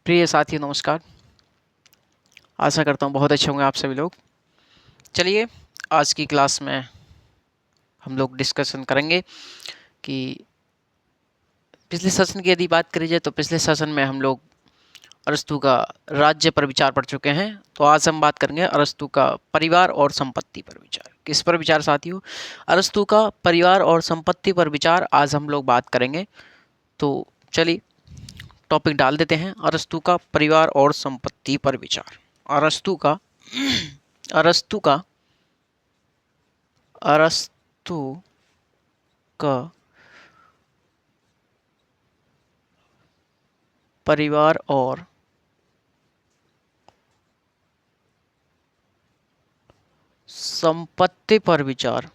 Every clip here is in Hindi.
प्रिय साथी नमस्कार। आशा करता हूँ बहुत अच्छे होंगे आप सभी लोग। चलिए आज की क्लास में हम लोग डिस्कशन करेंगे कि पिछले सेशन की यदि बात करी जाए तो पिछले सेशन में हम लोग अरस्तु का राज्य पर विचार पढ़ चुके हैं। तो आज हम बात करेंगे अरस्तु का परिवार और संपत्ति पर विचार। किस पर विचार साथियों? अरस्तु का परिवार और संपत्ति पर विचार आज हम लोग बात करेंगे। तो चलिए टॉपिक डाल देते हैं, अरस्तु का परिवार और संपत्ति पर विचार। अरस्तु का अरस्तु का अरस्तु का परिवार और संपत्ति पर विचार।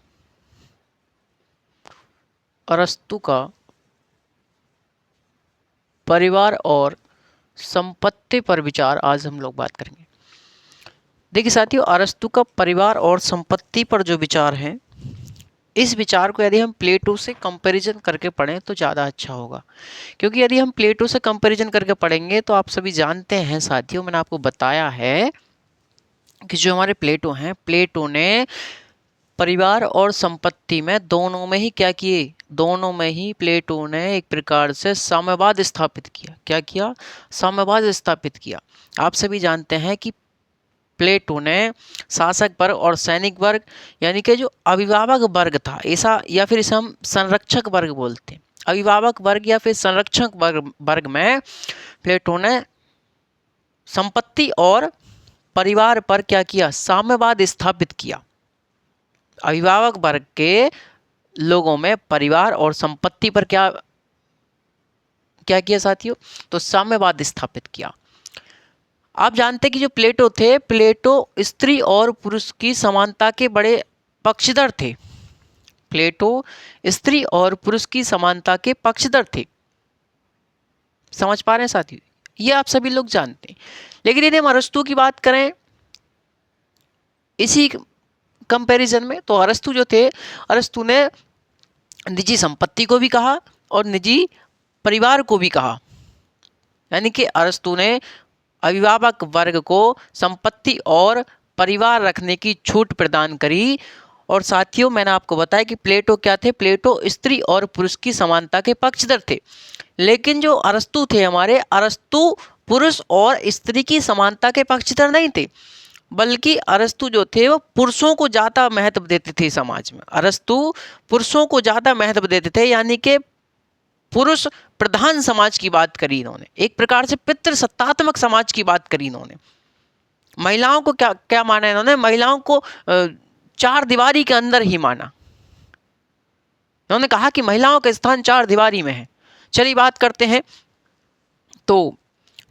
अरस्तु का परिवार और संपत्ति पर विचार आज हम लोग बात करेंगे। देखिए साथियों, अरस्तु का परिवार और संपत्ति पर जो विचार है, इस विचार को यदि हम प्लेटो से कंपैरिजन करके पढ़ें तो ज़्यादा अच्छा होगा। क्योंकि यदि हम प्लेटो से कंपैरिजन करके पढ़ेंगे तो आप सभी जानते हैं साथियों, मैंने आपको बताया है कि जो हमारे प्लेटो हैं, प्लेटो ने परिवार और संपत्ति में दोनों में ही क्या किए? दोनों में ही प्लेटो ने एक प्रकार से साम्यवाद स्थापित किया। क्या किया? साम्यवाद स्थापित किया। आप सभी जानते हैं कि प्लेटो ने शासक वर्ग और सैनिक वर्ग, यानी कि जो अभिभावक वर्ग था ऐसा, या फिर इसे हम संरक्षक वर्ग बोलते हैं, अभिभावक वर्ग या फिर संरक्षक वर्ग में प्लेटो ने संपत्ति और परिवार पर क्या किया? साम्यवाद स्थापित किया। अभिभावक वर्ग के लोगों में परिवार और संपत्ति पर क्या क्या किया साथियों? तो साम्यवाद स्थापित किया। आप जानते हैं कि जो प्लेटो थे, प्लेटो स्त्री और पुरुष की समानता के बड़े पक्षधर थे। प्लेटो स्त्री और पुरुष की समानता के पक्षधर थे। समझ पा रहे हैं साथियों? ये आप सभी लोग जानते हैं। लेकिन यदि हम अरस्तु की बात करें इसी कंपैरिजन में, तो अरस्तु जो थे, अरस्तु ने निजी संपत्ति को भी कहा और निजी परिवार को भी कहा। यानी कि अरस्तु ने अभिभावक वर्ग को संपत्ति और परिवार रखने की छूट प्रदान करी। और साथियों, मैंने आपको बताया कि प्लेटो क्या थे? प्लेटो स्त्री और पुरुष की समानता के पक्षधर थे। लेकिन जो अरस्तु थे हमारे, अरस्तु पुरुष और स्त्री की समानता के पक्षधर नहीं थे, बल्कि अरस्तु जो थे वो पुरुषों को ज़्यादा महत्व देते थे समाज में। अरस्तु पुरुषों को ज़्यादा महत्व देते थे, यानी कि पुरुष प्रधान समाज की बात करी इन्होंने, एक प्रकार से पितृसत्तात्मक समाज की बात करी इन्होंने। महिलाओं को क्या क्या माना इन्होंने? महिलाओं को चार दीवारी के अंदर ही माना। इन्होंने कहा कि महिलाओं का स्थान चार दीवारी में है। चलिए बात करते हैं। तो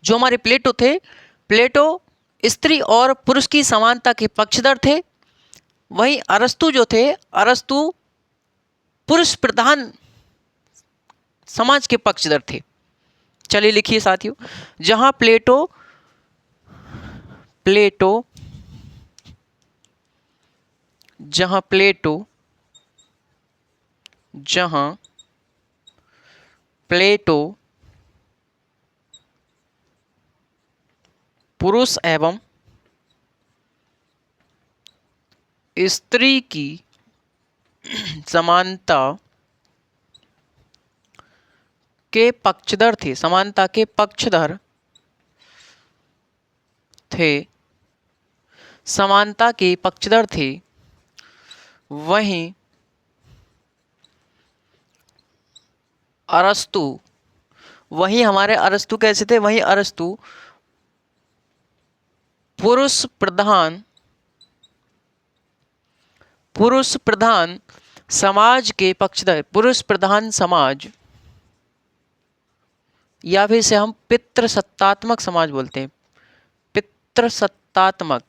जो हमारे प्लेटो थे, प्लेटो स्त्री और पुरुष की समानता के पक्षधर थे। वहीं अरस्तु जो थे, अरस्तु पुरुष प्रधान समाज के पक्षधर थे। चलिए लिखिए साथियों, जहां प्लेटो पुरुष एवं स्त्री की समानता के पक्षधर थे, समानता के पक्षधर थे, समानता के पक्षधर थे। वहीं हमारे अरस्तु कैसे थे? वहीं अरस्तु पुरुष प्रधान समाज के पक्षधर, पुरुष प्रधान समाज, या फिर इसे हम पितृसत्तात्मक समाज बोलते हैं, पितृसत्तात्मक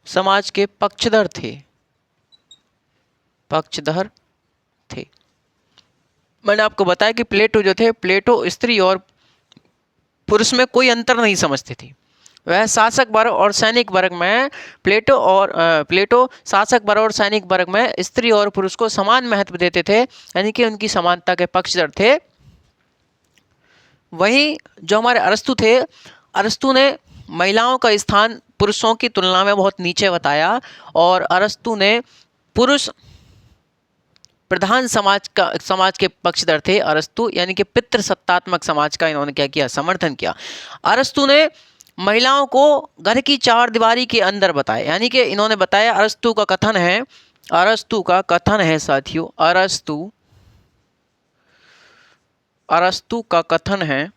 समाज के पक्षधर थे। मैंने आपको बताया कि प्लेटो जो थे, प्लेटो स्त्री और पुरुष में कोई अंतर नहीं समझते थे। वह शासक वर्ग और सैनिक वर्ग में प्लेटो शासक वर्ग और सैनिक वर्ग में स्त्री और पुरुष को समान महत्व देते थे, यानी कि उनकी समानता के पक्षधर थे। वहीं जो हमारे अरस्तु थे, अरस्तु ने महिलाओं का स्थान पुरुषों की तुलना में बहुत नीचे बताया, और अरस्तु ने पुरुष प्रधान समाज के पक्षधर थे अरस्तु, यानी कि पितृसत्तात्मक समाज का इन्होंने क्या किया, समर्थन किया। अरस्तु ने महिलाओं को घर की चार दीवारी के अंदर बताया, यानी कि इन्होंने बताया, अरस्तु का कथन है साथियों, अरस्तु का कथन है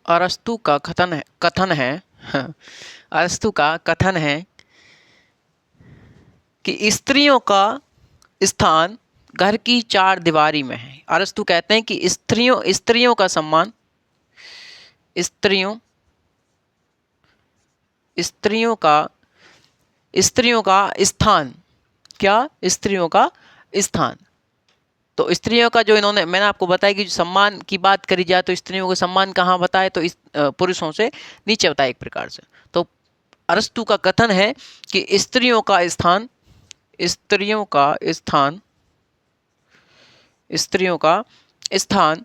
अरस्तु का कथन है कि स्त्रियों का स्थान घर की चार दीवारी में है। अरस्तु कहते हैं कि स्त्रियों का सम्मान, स्त्रियों का स्थान, क्या, स्त्रियों का स्थान। तो स्त्रियों का जो मैंने आपको बताया कि सम्मान की बात करी जाए तो स्त्रियों को सम्मान कहाँ बताए, तो पुरुषों से नीचे बताया एक प्रकार से। तो अरस्तु का कथन है कि स्त्रियों का स्थान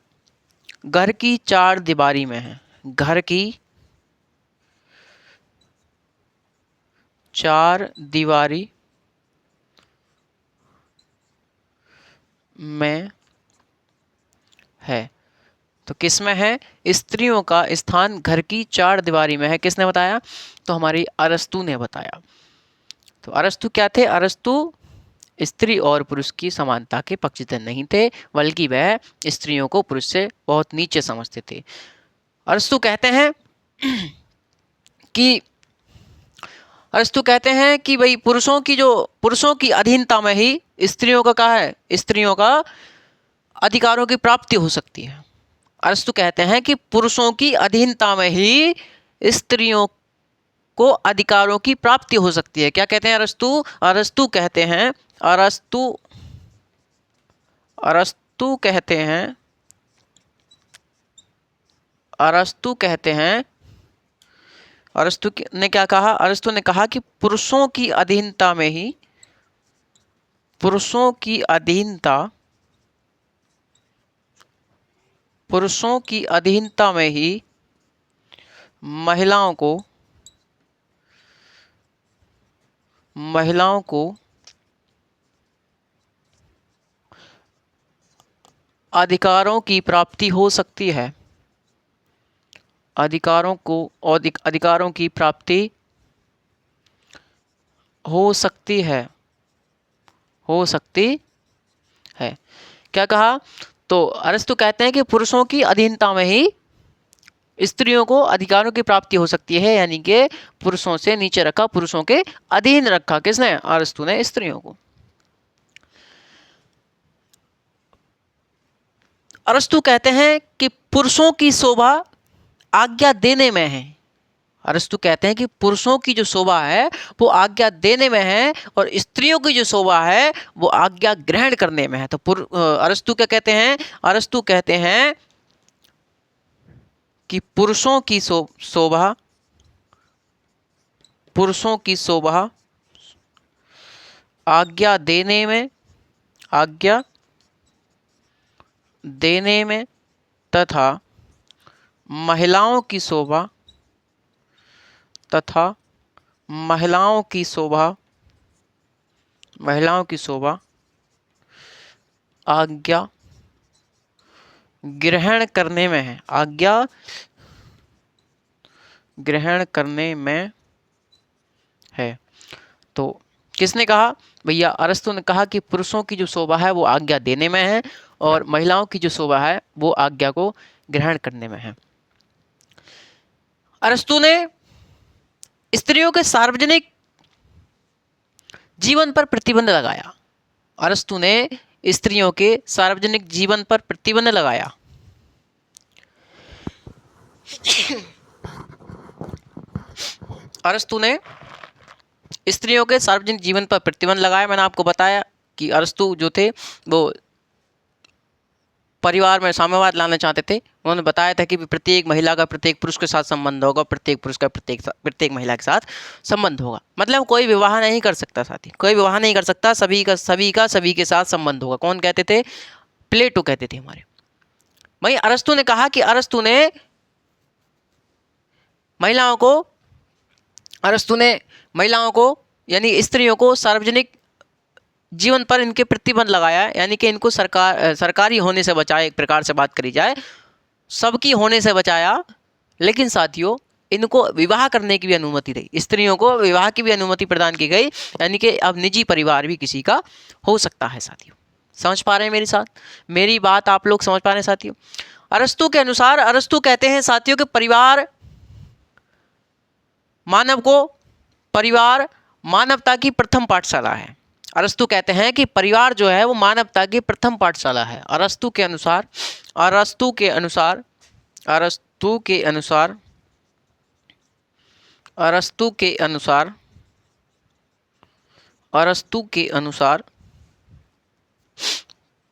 घर की चार दीवारी में है, घर की चार दीवारी में है। तो किस में है? स्त्रियों का स्थान घर की चार दीवारी में है। किसने बताया? तो हमारी अरस्तु ने बताया। तो अरस्तु क्या थे? अरस्तु स्त्री और पुरुष की समानता के पक्षधर नहीं थे, बल्कि वह स्त्रियों को पुरुष से बहुत नीचे समझते थे। अरस्तु कहते हैं कि भाई पुरुषों की अधीनता में ही स्त्रियों का क्या है, स्त्रियों का अधिकारों की प्राप्ति हो सकती है। अरस्तु कहते हैं कि पुरुषों की अधीनता में ही स्त्रियों को अधिकारों की प्राप्ति हो सकती है। क्या कहते हैं अरस्तु? अरस्तु कहते हैं अरस्तु ने क्या कहा? अरस्तु ने कहा कि पुरुषों की अधीनता में ही महिलाओं को अधिकारों की प्राप्ति हो सकती है। अधिकारों की प्राप्ति हो सकती है। क्या कहा? तो अरस्तु कहते हैं कि पुरुषों की अधीनता में ही स्त्रियों को अधिकारों की प्राप्ति हो सकती है, यानी कि पुरुषों से नीचे रखा, पुरुषों के अधीन रखा। किसने? अरस्तु ने स्त्रियों को। अरस्तु कहते हैं कि पुरुषों की शोभा आज्ञा देने में है। अरस्तु कहते हैं कि पुरुषों की जो शोभा है वो आज्ञा देने में है, और स्त्रियों की जो शोभा है वो आज्ञा ग्रहण करने में है। तो अरस्तु क्या कहते हैं? अरस्तु कहते हैं कि पुरुषों की शोभा आज्ञा देने में तथा महिलाओं की शोभा आज्ञा ग्रहण करने में है। आज्ञा ग्रहण करने में है। तो किसने कहा? भैया अरस्तु ने कहा कि पुरुषों की जो शोभा है वो आज्ञा देने में है, और महिलाओं की जो शोभा है वो आज्ञा को ग्रहण करने में है। अरस्तु ने स्त्रियों के सार्वजनिक जीवन पर प्रतिबंध लगाया। अरस्तु ने स्त्रियों के सार्वजनिक जीवन पर प्रतिबंध लगाया। अरस्तु ने स्त्रियों के सार्वजनिक जीवन पर प्रतिबंध लगाया। मैंने आपको बताया कि अरस्तु जो थे वो परिवार में साम्यवाद लाना चाहते थे। उन्होंने बताया था कि प्रत्येक महिला का प्रत्येक पुरुष के साथ संबंध होगा, प्रत्येक पुरुष का प्रत्येक महिला के साथ संबंध होगा। मतलब कोई विवाह नहीं कर सकता साथी, कोई विवाह नहीं कर सकता, सभी के साथ संबंध होगा। कौन कहते थे? प्लेटो कहते थे हमारे। वहीं अरस्तु ने कहा कि अरस्तु ने महिलाओं को यानी स्त्रियों को सार्वजनिक जीवन पर इनके प्रतिबंध लगाया, यानी कि इनको सरकारी होने से बचाया, एक प्रकार से बात करी जाए सबकी होने से बचाया। लेकिन साथियों इनको विवाह करने की भी अनुमति दी, स्त्रियों को विवाह की भी अनुमति प्रदान की गई, यानी कि अब निजी परिवार भी किसी का हो सकता है। साथियों समझ पा रहे हैं मेरी बात आप लोग समझ पा रहे हैं साथियों? अरस्तु के अनुसार, अरस्तु कहते हैं साथियों कि परिवार मानवता की प्रथम पाठशाला है। अरस्तु कहते हैं कि परिवार जो है वो मानवता की प्रथम पाठशाला है। अरस्तु के अनुसार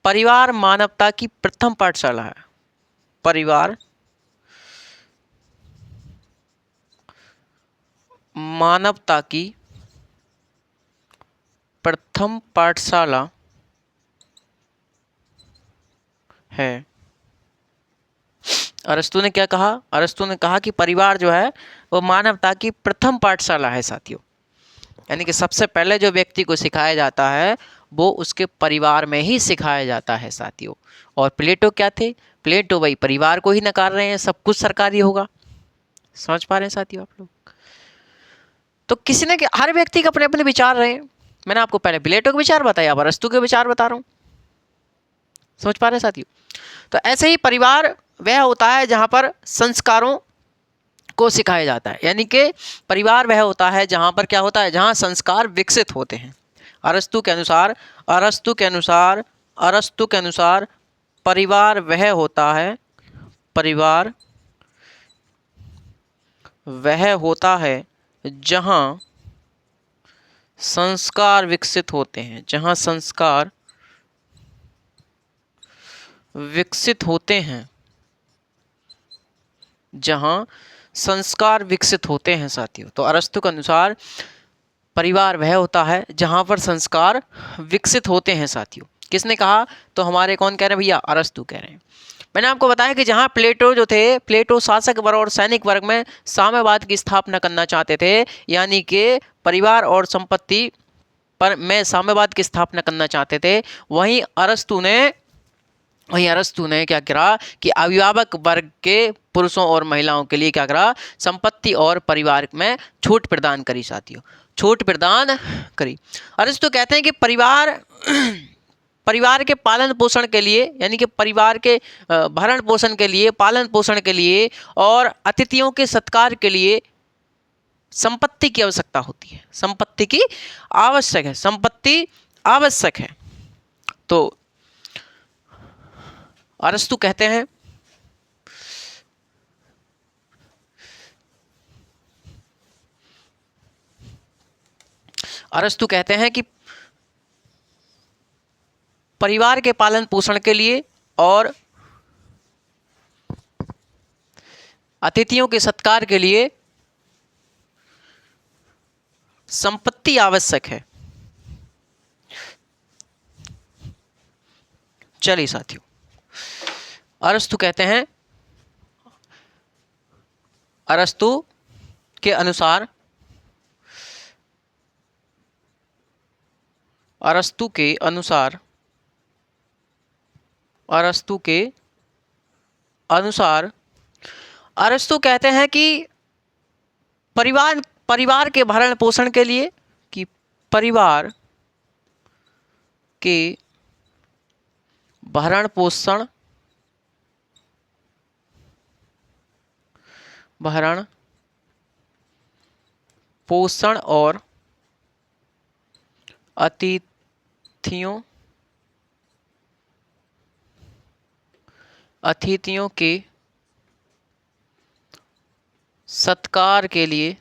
परिवार मानवता की प्रथम पाठशाला है। परिवार मानवता की प्रथम पाठशाला है। अरस्तु ने क्या कहा? अरस्तु ने कहा कि परिवार जो है वो मानवता की प्रथम पाठशाला है साथियों, यानी कि सबसे पहले जो व्यक्ति को सिखाया जाता है वो उसके परिवार में ही सिखाया जाता है साथियों। और प्लेटो क्या थे? प्लेटो वही परिवार को ही नकार रहे हैं, सब कुछ सरकारी होगा। समझ पा रहे हैं साथियों आप लोग? तो किसी ने, हर व्यक्ति के अपने अपने विचार रहे हैं। मैंने आपको पहले प्लेटो के विचार बताया, अब अरस्तु के विचार बता रहा हूं। समझ पा रहे हैं साथियों? तो ऐसे ही परिवार वह होता है जहां पर संस्कारों को सिखाया जाता है, यानी कि परिवार वह होता है जहां पर क्या होता है, जहां संस्कार विकसित होते हैं। अरस्तु के अनुसार परिवार वह होता है जहां संस्कार विकसित होते हैं, जहां संस्कार विकसित होते हैं साथियों। तो अरस्तु के अनुसार परिवार वह होता है जहां पर संस्कार विकसित होते हैं साथियों। किसने कहा? तो हमारे कौन कह रहे हैं भैया? अरस्तु कह रहे हैं। मैंने आपको बताया कि जहां प्लेटो जो थे, प्लेटो शासक वर्ग और सैनिक वर्ग में साम्यवाद की स्थापना करना चाहते थे, यानी कि परिवार और संपत्ति पर में साम्यवाद की स्थापना करना चाहते थे। वहीं अरस्तु ने क्या करा कि अभिभावक वर्ग के पुरुषों और महिलाओं के लिए क्या करा? संपत्ति और परिवार में छूट प्रदान करी साथियों, छूट प्रदान करी। अरस्तु कहते हैं कि परिवार के पालन पोषण के लिए, यानी कि परिवार के भरण पोषण के लिए, पालन पोषण के लिए और अतिथियों के सत्कार के लिए संपत्ति की आवश्यकता होती है, संपत्ति आवश्यक है। तो अरस्तु कहते हैं कि परिवार के पालन पोषण के लिए और अतिथियों के सत्कार के लिए संपत्ति आवश्यक है। चलिए साथियों, अरस्तु कहते हैं, अरस्तु के अनुसार अरस्तु कहते हैं कि परिवार के भरण पोषण के लिए, कि परिवार के भरण पोषण और अतिथियों के सत्कार के लिए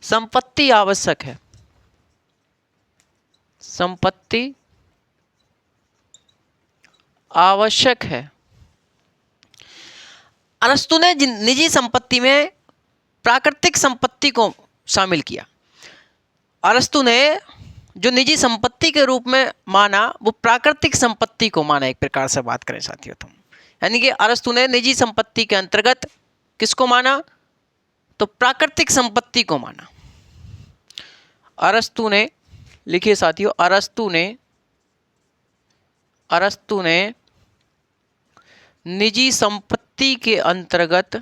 संपत्ति आवश्यक है। संपत्ति आवश्यक है। अरस्तु ने निजी संपत्ति में प्राकृतिक संपत्ति को शामिल किया। अरस्तु ने जो निजी संपत्ति के रूप में माना वो प्राकृतिक संपत्ति को माना, एक प्रकार से बात करें साथियों तो, यानी कि अरस्तु ने निजी संपत्ति के अंतर्गत किसको माना, तो प्राकृतिक संपत्ति को माना। अरस्तु ने, लिखिए साथियों, अरस्तु ने निजी संपत्ति के अंतर्गत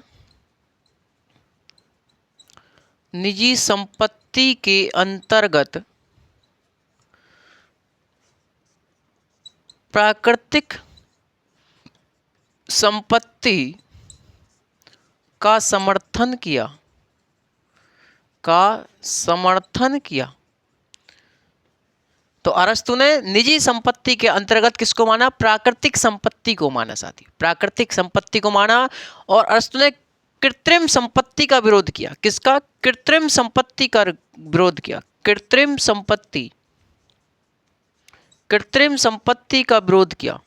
प्राकृतिक संपत्ति का समर्थन किया। तो अरस्तु ने निजी संपत्ति के अंतर्गत किसको माना, प्राकृतिक संपत्ति को माना साथी, प्राकृतिक संपत्ति को माना। और अरस्तु ने कृत्रिम संपत्ति का विरोध किया। किसका, कृत्रिम संपत्ति का विरोध किया। कृत्रिम संपत्ति का विरोध किया।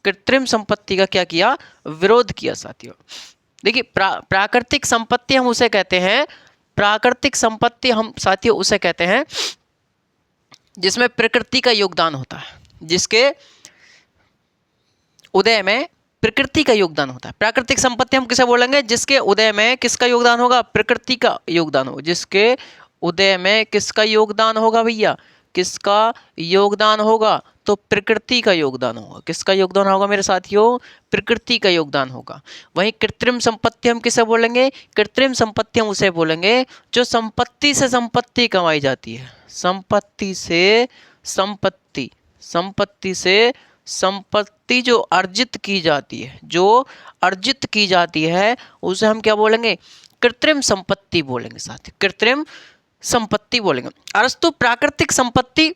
कृत्रिम संपत्ति का क्या किया, विरोध किया साथियों। देखिए प्राकृतिक संपत्ति हम उसे कहते हैं, प्राकृतिक संपत्ति हम साथियों उसे कहते हैं जिसमें प्रकृति का योगदान होता है, जिसके उदय में प्रकृति का योगदान होता है। प्राकृतिक संपत्ति हम किसे बोलेंगे, जिसके उदय में किसका योगदान होगा, प्रकृति का योगदान होगा। जिसके उदय में किसका योगदान होगा भैया, किसका योगदान होगा, तो प्रकृति का योगदान होगा। किसका योगदान होगा मेरे साथियों, प्रकृति का योगदान होगा। वहीं कृत्रिम संपत्ति हम किसे बोलेंगे, कृत्रिम संपत्ति हम उसे बोलेंगे जो संपत्ति से संपत्ति कमाई जाती है। संपत्ति से संपत्ति जो अर्जित की जाती है, उसे हम क्या बोलेंगे, कृत्रिम संपत्ति बोलेंगे साथी, कृत्रिम संपत्ति बोलेंगे। अरस्तु प्राकृतिक संपत्ति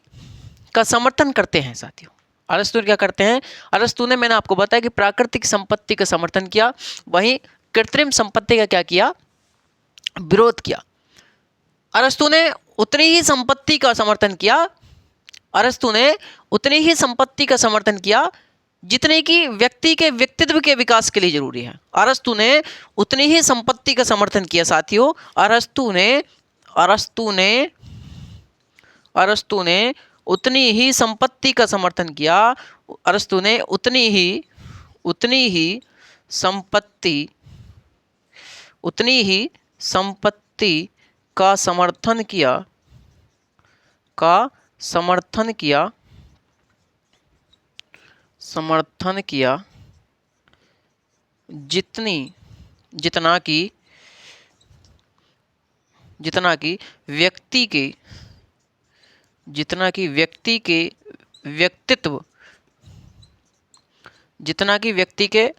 का समर्थन करते हैं साथियों। अरस्तु क्या करते हैं, अरस्तु ने, मैंने आपको बताया कि प्राकृतिक संपत्ति का समर्थन किया, वहीं कृत्रिम संपत्ति का क्या किया, विरोध किया। अरस्तु ने उतनी ही संपत्ति का समर्थन किया जितने की व्यक्ति के व्यक्तित्व के विकास के लिए जरूरी है। अरस्तु ने उतनी ही संपत्ति का समर्थन किया साथियों। अरस्तु ने उतनी ही संपत्ति का समर्थन किया। अरस्तु ने उतनी ही संपत्ति का समर्थन किया जितना कि व्यक्ति के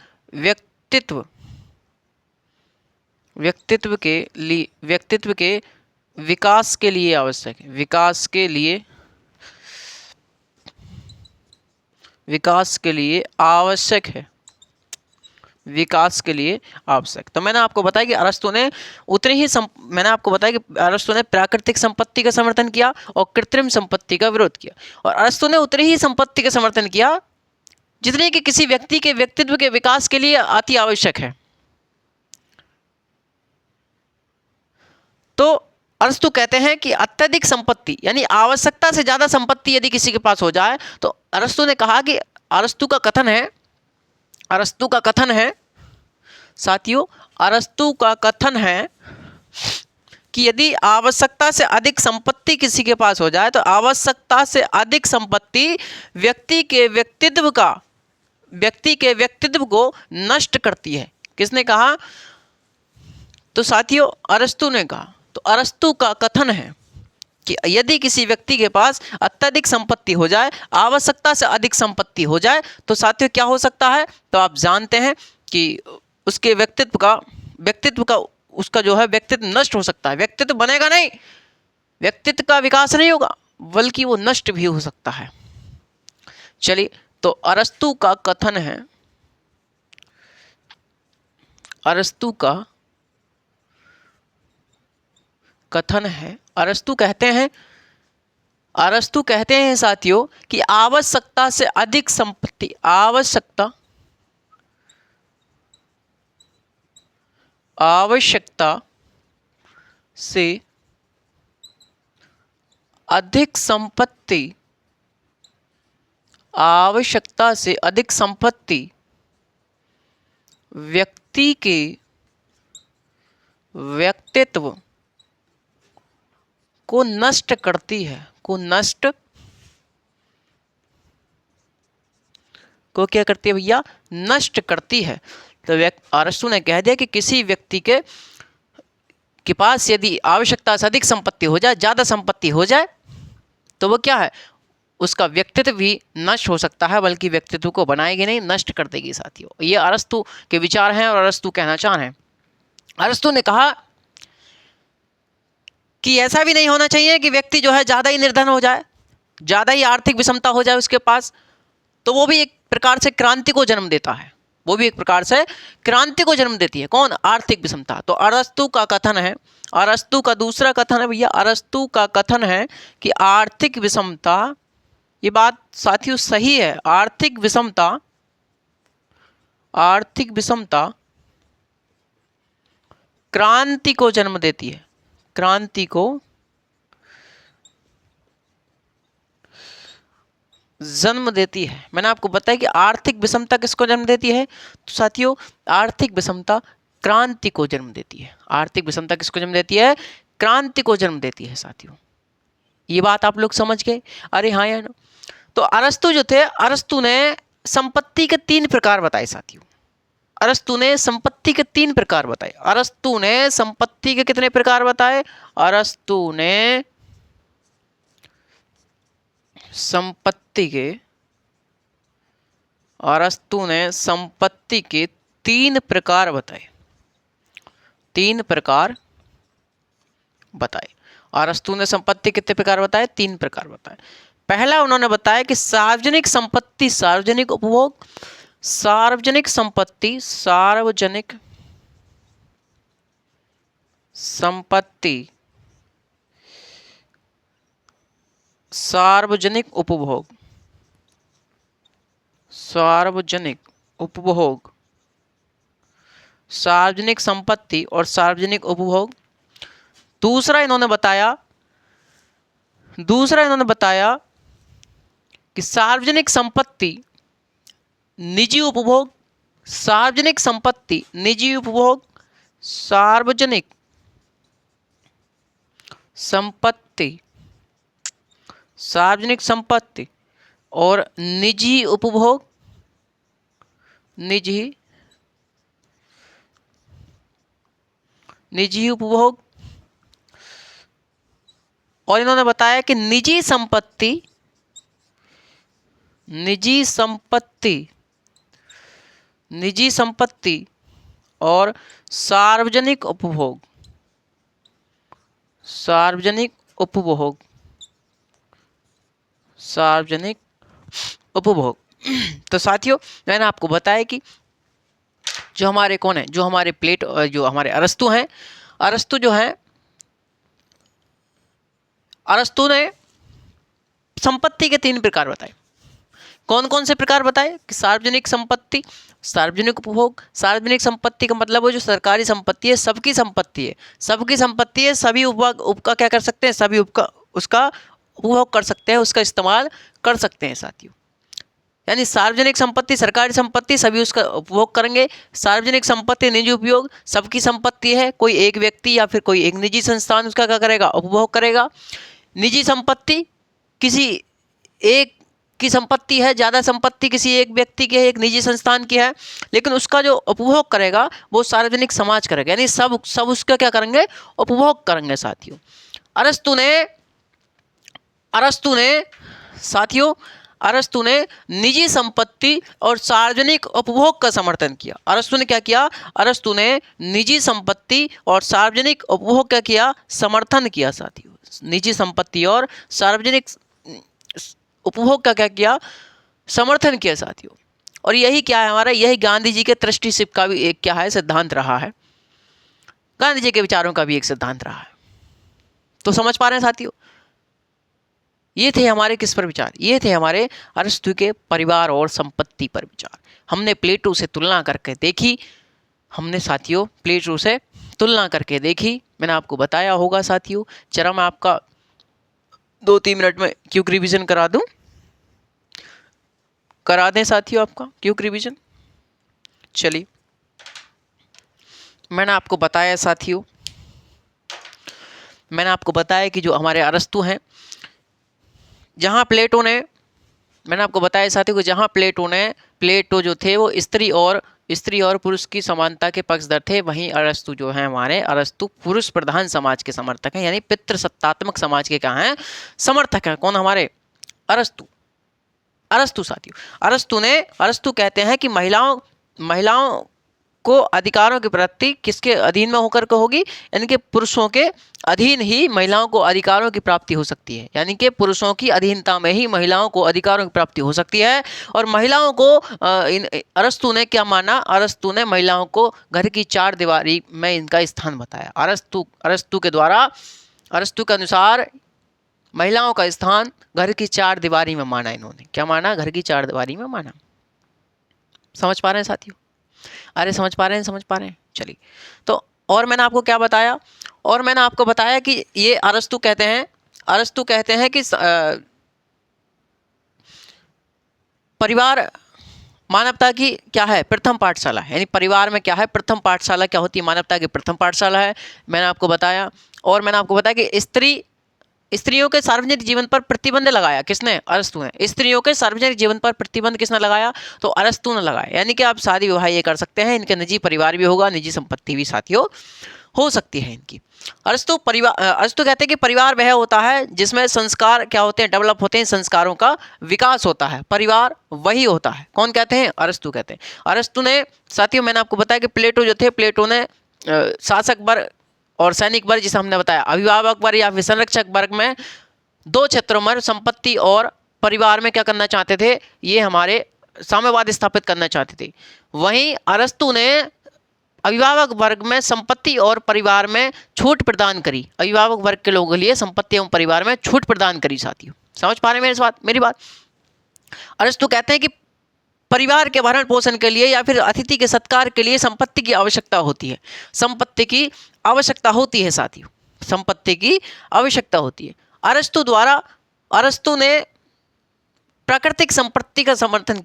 व्यक्तित्व के विकास के लिए आवश्यक है। विकास के लिए आवश्यक। तो मैंने आपको बताया कि अरस्तु ने प्राकृतिक संपत्ति का समर्थन किया और कृत्रिम संपत्ति का विरोध किया। और अरस्तु ने उतनी ही संपत्ति का समर्थन किया जितने कि किसी व्यक्ति के व्यक्तित्व के विकास के लिए अति आवश्यक है। तो अरस्तु कहते हैं कि अत्यधिक संपत्ति यानी आवश्यकता से ज्यादा संपत्ति यदि किसी के पास हो जाए, तो अरस्तु ने कहा कि अरस्तु का कथन है कि यदि आवश्यकता से अधिक संपत्ति किसी के पास हो जाए तो आवश्यकता से अधिक संपत्ति व्यक्ति के व्यक्तित्व को नष्ट करती है। किसने कहा, तो साथियों अरस्तु ने कहा। तो अरस्तु का कथन है कि यदि किसी व्यक्ति के पास अत्यधिक संपत्ति हो जाए, आवश्यकता से अधिक संपत्ति हो जाए, तो साथियों क्या हो सकता है, तो आप जानते हैं कि उसके व्यक्तित्व का उसका जो है व्यक्तित्व नष्ट हो सकता है। व्यक्तित्व बनेगा नहीं, व्यक्तित्व का विकास नहीं होगा, बल्कि वो नष्ट भी हो सकता है। चलिए, तो अरस्तु का कथन है, अरस्तु कहते हैं अरस्तु कहते हैं साथियों कि आवश्यकता से अधिक संपत्ति, आवश्यकता से अधिक संपत्ति, आवश्यकता से अधिक संपत्ति व्यक्ति के व्यक्तित्व को नष्ट करती है, को क्या करती है भैया? नष्ट करती है। तो अरस्तु ने कह दिया कि किसी व्यक्ति के पास यदि आवश्यकता से अधिक संपत्ति हो जाए, ज़्यादा संपत्ति हो जाए, तो वो क्या है, उसका व्यक्तित्व भी नष्ट हो सकता है, बल्कि व्यक्तित्व को बनाएगी नहीं, नष्ट कर देगी साथियों। ये अरस्तु के विचार हैं और अरस्तु कहना चाह रहे हैं। अरस्तु ने कहा कि ऐसा भी नहीं होना चाहिए कि व्यक्ति जो है ज़्यादा ही निर्धन हो जाए, ज़्यादा ही आर्थिक विषमता हो जाए उसके पास, तो वो भी एक प्रकार से क्रांति को जन्म देता है, वो भी एक प्रकार से क्रांति को जन्म देती है। कौन? आर्थिक विषमता। तो अरस्तु का कथन है, अरस्तु का दूसरा कथन है भैया, अरस्तु का कथन है कि आर्थिक विषमता, ये बात साथियों सही है, आर्थिक विषमता क्रांति को जन्म देती है, क्रांति को जन्म देती है। मैंने आपको बताया कि आर्थिक विषमता किसको जन्म देती है? तो साथियों आर्थिक विषमता क्रांति को जन्म देती है। आर्थिक विषमता किसको जन्म देती है? क्रांति को जन्म देती है साथियों। ये बात आप लोग समझ गए? अरे हाँ या ना? तो अरस्तु जो थे, अरस्तु ने संपत्ति के 3 प्रकार बताए साथियों। अरस्तु ने संपत्ति के 3 प्रकार बताए। अरस्तु ने संपत्ति के कितने प्रकार बताए? अरस्तु ने संपत्ति के 3 प्रकार बताए, 3 प्रकार बताए। अरस्तु ने संपत्ति कितने प्रकार बताए? 3 प्रकार बताए। पहला उन्होंने बताया कि सार्वजनिक संपत्ति, सार्वजनिक उपभोग, सार्वजनिक संपत्ति, सार्वजनिक संपत्ति, सार्वजनिक उपभोग, सार्वजनिक उपभोग, सार्वजनिक संपत्ति और सार्वजनिक उपभोग। दूसरा इन्होंने बताया कि सार्वजनिक संपत्ति निजी उपभोग, सार्वजनिक संपत्ति निजी उपभोग, सार्वजनिक संपत्ति, सार्वजनिक संपत्ति और निजी उपभोग, निजी उपभोग। और इन्होंने बताया कि निजी संपत्ति और सार्वजनिक उपभोग, सार्वजनिक उपभोग, सार्वजनिक उपभोग। तो साथियों मैंने आपको बताया कि जो हमारे कौन है, जो हमारे जो हमारे अरस्तु हैं, अरस्तु जो हैं, अरस्तु ने संपत्ति के 3 प्रकार बताए। कौन कौन से प्रकार बताए? कि सार्वजनिक संपत्ति, सार्वजनिक उपभोग। सार्वजनिक संपत्ति का मतलब वो जो सरकारी संपत्ति है, सबकी संपत्ति है, सबकी संपत्ति है, सभी उपका क्या कर सकते हैं, सभी उसका उपभोग कर सकते हैं, उसका इस्तेमाल कर सकते हैं साथियों। यानी सार्वजनिक संपत्ति, सरकारी संपत्ति, सभी उसका उपभोग करेंगे। सार्वजनिक संपत्ति निजी उपयोग, सबकी संपत्ति है, कोई एक व्यक्ति या फिर कोई एक निजी संस्थान उसका क्या करेगा, उपभोग करेगा। निजी संपत्ति किसी एक की संपत्ति है, ज़्यादा संपत्ति किसी एक व्यक्ति की है, एक निजी संस्थान की है, लेकिन उसका जो उपभोग करेगा वो सार्वजनिक समाज करेगा, यानी सब उसका क्या करेंगे, उपभोग करेंगे साथियों। अरस्तु ने निजी संपत्ति और सार्वजनिक उपभोग का समर्थन किया। अरस्तु ने क्या किया? अरस्तु ने निजी संपत्ति और सार्वजनिक उपभोग का किया, समर्थन किया साथियों। निजी संपत्ति और सार्वजनिक उपभोग का क्या किया, समर्थन किया साथियों। और यही क्या है हमारा, यही गांधी जी के ट्रस्टीशिप का भी एक क्या है, सिद्धांत रहा है, गांधी जी के विचारों का भी एक सिद्धांत रहा है। तो समझ पा रहे हैं साथियों, ये थे हमारे किस पर विचार, ये थे हमारे अरस्तु के परिवार और संपत्ति पर विचार। हमने प्लेटो से तुलना करके देखी, हमने साथियों प्लेटो से तुलना करके देखी। मैंने आपको बताया होगा साथियों, जरा मैं आपका 2-3 मिनट में क्विक रिवीजन करा दूं, करा दें साथियों आपका क्विक रिवीजन। चलिए, मैंने आपको बताया साथियों, मैंने आपको बताया कि जो हमारे अरस्तु हैं, जहाँ प्लेटो ने, मैंने आपको बताया साथियों कि जहाँ प्लेटो जो थे वो स्त्री और पुरुष की समानता के पक्षधर थे, वहीं अरस्तु जो हैं हमारे, अरस्तु पुरुष प्रधान समाज के समर्थक हैं, यानी पितृसत्तात्मक समाज के क्या हैं, समर्थक हैं। कौन? हमारे अरस्तु साथियों। अरस्तु कहते हैं कि महिलाओं को अधिकारों के प्रति किसके अधीन में होकर के होगी, यानी कि पुरुषों के अधीन ही महिलाओं को अधिकारों की प्राप्ति हो सकती है, यानी कि पुरुषों की अधीनता में ही महिलाओं को अधिकारों की प्राप्ति हो सकती है। और महिलाओं को अरस्तु ने क्या माना, अरस्तु ने महिलाओं को घर की चार दीवारी में इनका स्थान बताया। अरस्तु के अनुसार महिलाओं का स्थान घर की चार दीवारी में माना। इन्होंने क्या माना? घर की चार दीवारी में माना। समझ पा रहे हैं साथियों? अरे समझ पा रहे हैं। चलिए, तो और मैंने आपको क्या बताया, और मैंने आपको बताया कि ये अरस्तु कहते हैं कि परिवार मानवता की क्या है, प्रथम पाठशाला है। यानी परिवार में क्या है, प्रथम पाठशाला क्या होती है, मानवता की प्रथम पाठशाला है, मैंने आपको बताया। और मैंने आपको बताया कि स्त्रियों के सार्वजनिक जीवन पर प्रतिबंध लगाया किसने? अरस्तु ने। स्त्रियों के सार्वजनिक जीवन पर प्रतिबंध किसने लगाया? तो अरस्तु ने लगाया। यानी कि आप शादी विवाह ये कर सकते हैं, इनके निजी परिवार भी होगा, निजी संपत्ति भी साथियों हो सकती है इनकी। अरस्तु कहते हैं कि परिवार वह होता है जिसमें संस्कार क्या होते हैं, डेवलप होते हैं, संस्कारों का विकास होता है। परिवार वही होता है। कौन कहते हैं? अरस्तु कहते हैं। अरस्तु ने साथियों, मैंने आपको बताया कि प्लेटो जो थे, प्लेटो ने शासक वर्ग और सैनिक वर्ग, जिसे हमने बताया अभिभावक वर्ग या फिर संरक्षक वर्ग में दो क्षेत्रों में संपत्ति और परिवार में क्या करना चाहते थे, ये हमारे साम्यवाद स्थापित करना चाहते थे। वहीं अरस्तु ने अभिभावक वर्ग में संपत्ति और परिवार में छूट प्रदान करी। अभिभावक वर्ग के लोगों के लिए संपत्ति एवं परिवार में छूट प्रदान करी साथियों। समझ पा रहे हैं मेरी बात? अरस्तु कहते हैं कि परिवार के भरण पोषण के लिए या फिर अतिथि के सत्कार के लिए संपत्ति की आवश्यकता होती है। संपत्ति की आवश्यकता होती है साथियों, संपत्ति की आवश्यकता होती है। अरस्तु ने प्राकृतिक संपत्ति का समर्थन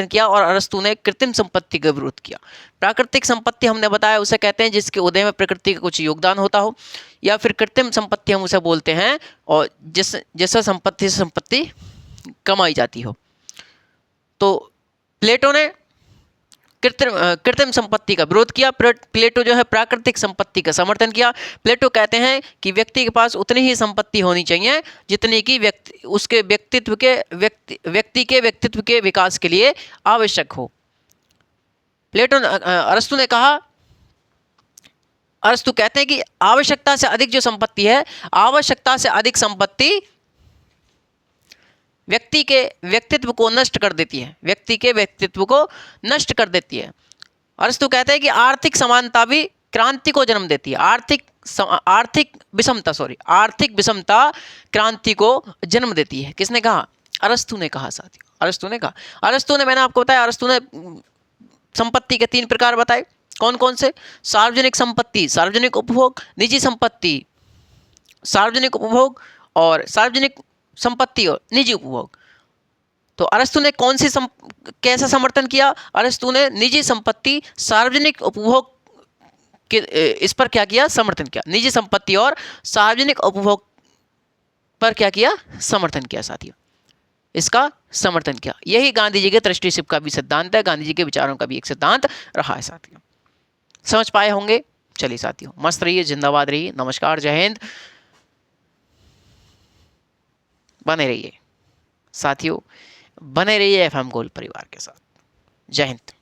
किया, और अरस्तु ने कृत्रिम संपत्ति का विरोध किया। प्राकृतिक संपत्ति हमने बताया उसे कहते हैं जिसके उदय में प्रकृति का कुछ योगदान होता हो, या फिर कृत्रिम संपत्ति हम उसे बोलते हैं और जिससे संपत्ति कमाई जाती हो। तो प्लेटो ने कृत्रिम संपत्ति का विरोध किया, प्लेटो जो है प्राकृतिक संपत्ति का समर्थन किया। प्लेटो कहते हैं कि व्यक्ति के पास उतनी ही संपत्ति होनी चाहिए जितनी कि व्यक्ति के व्यक्तित्व के विकास के लिए आवश्यक हो। अरस्तु कहते हैं कि आवश्यकता से अधिक जो संपत्ति है, आवश्यकता से अधिक संपत्ति व्यक्ति के व्यक्तित्व को नष्ट कर देती है। अरस्तु कहते हैं कि आर्थिक समानता भी क्रांति को जन्म देती है। आर्थिक विषमता क्रांति को जन्म देती है। किसने कहा? अरस्तु ने कहा साथियों, अरस्तु ने मैंने आपको बताया, अरस्तु ने संपत्ति के 3 प्रकार बताए। कौन कौन से? सार्वजनिक संपत्ति, सार्वजनिक उपभोग, निजी संपत्ति, सार्वजनिक उपभोग और सार्वजनिक संपत्ति और निजी उपभोग। तो अरस्तु ने कैसा समर्थन किया? अरस्तु ने निजी संपत्ति, सार्वजनिक उपभोग के इस पर क्या किया? समर्थन किया। निजी संपत्ति और सार्वजनिक उपभोग पर क्या किया? समर्थन किया साथियों, इसका समर्थन किया। यही गांधी जी के ट्रस्टीशिप का भी सिद्धांत है, गांधी जी के विचारों का भी एक सिद्धांत रहा है साथियों। समझ पाए होंगे? चलिए साथियों, मस्त रहिए, जिंदाबाद रहिए, नमस्कार, जय हिंद, बने रहिए साथियों, बने रहिए FM गोल्ड परिवार के साथ। जय हिंद।